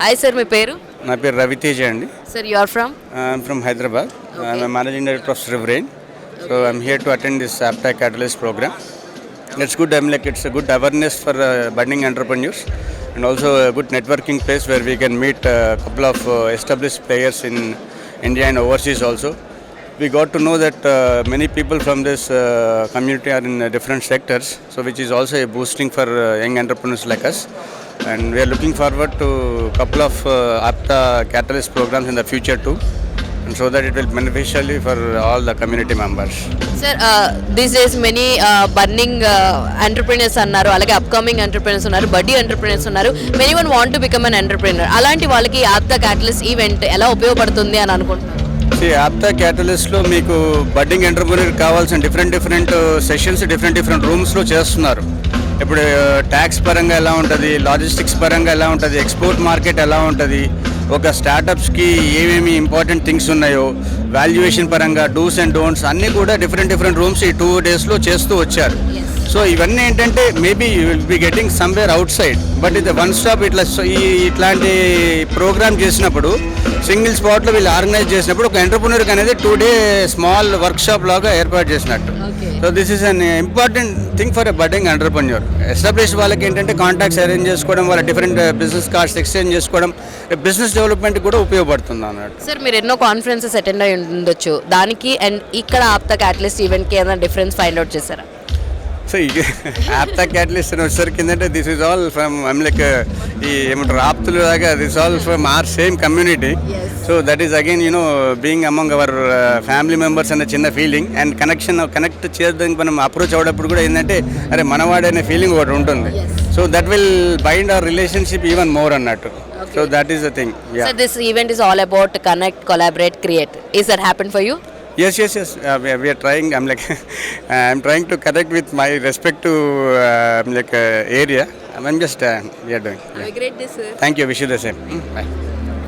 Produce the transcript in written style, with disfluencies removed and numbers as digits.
Hi sir, మీ పేరు? నా పేరు రవితేజ అండి. Sir, you are from? I'm from Hyderabad. I'm managing director of Sribrain. So I'm here to attend this Aptech Catalyst program. It's good. It's a good awareness for budding entrepreneurs and also a good networking place where we can meet a couple of established players in India and overseas also. We got to know that many people from this community are in different sectors, so which is also a boosting for young entrepreneurs like us. And we are looking forward to a couple of APTA Catalyst programs in the future too, and so that it will be beneficially for all the community members. Sir, this days many burning entrepreneurs అన్నారు, అలాగే upcoming entrepreneurs ఉన్నారు, బడ్డీ entrepreneurs ఉన్నారు. Many one want to become an entrepreneur. అలాంటి వాళ్ళకి APTA catalyst event ఎలా ఉపయోగపడుతుంది అని అనుకుంటున్నారు? ఆప్తా క్యాటలిస్ట్లో మీకు బడ్డింగ్ ఎంటర్ప్రీనర్ కావాల్సిన డిఫరెంట్ సెషన్స్ డిఫరెంట్ రూమ్స్లో చేస్తున్నారు. ఇప్పుడు ట్యాక్స్ పరంగా ఎలా ఉంటుంది, లాజిస్టిక్స్ పరంగా ఎలా ఉంటుంది, ఎక్స్పోర్ట్ మార్కెట్ ఎలా ఉంటుంది, ఒక స్టార్టప్స్కి ఏమేమి ఇంపార్టెంట్ థింగ్స్ ఉన్నాయో, వాల్యుయేషన్ పరంగా డూస్ అండ్ డోంట్స్ అన్నీ కూడా డిఫరెంట్ రూమ్స్ ఈ 2 daysలో చేస్తూ వచ్చారు. సో ఇవన్నీ ఏంటంటే maybe you will be getting somewhere out side, but ఇది వన్ స్టాప్ ఇట్లాంటి ప్రోగ్రామ్ చేసినప్పుడు సింగిల్ స్పాట్లో వీళ్ళు ఆర్గనైజ్ చేసినప్పుడు ఒక ఎంటర్ప్రెన్యూర్కి అనేది 2 day స్మాల్ వర్క్షాప్ లాగా ఏర్పాటు చేసినట్టు. So this is an important thing for a budding entrepreneur. Establish వాళ్ళకి ఏంటంటే కాంటాక్ట్స్ అరేంజ్ చేసుకోవడం, వాళ్ళ డిఫరెంట్ బిజినెస్ కార్డ్స్ ఎక్స్చేంజ్ చేసుకోవడం బిజినెస్ డెవలప్మెంట్ కూడా ఉపయోగపడుతుంది అన్నట్టు. సార్, మీరు ఎన్నో కాన్ఫరెన్సెస్ అటెండ్ అయి ఉండొచ్చు, దానికి అండ్ ఇక్కడ ఆప్తా క్యాటలిస్ట్ ఈవెంట్కి ఏదైనా డిఫరెన్స్ ఫైండ్ అవుట్ చేశారా? సో ఆప్తా క్యాటలిస్ట్ అని వచ్చేసరికి ఏంటంటే this is all from I'm like ఈ ఏమంటారు ఆప్తులు లాగా this all from are same community. So that is again being among our family members అనే చిన్న ఫీలింగ్ అండ్ కనెక్ట్ చేయడానికి మనం అప్రోచ్ అవ్వడప్పుడు కూడా ఏంటంటే అరే మనవాడే అనే ఫీలింగ్ ఒకటి ఉంటుంది. So that will bind our relationship even more అన్నట్టు. So that is the thing. So this event is all about connect, collaborate, create. Is that happen for you? Yes. We are trying. I'm trying to connect with my respective area. I'm just we are doing. Have a great day, sir. Thank you. Wish you the same. Bye.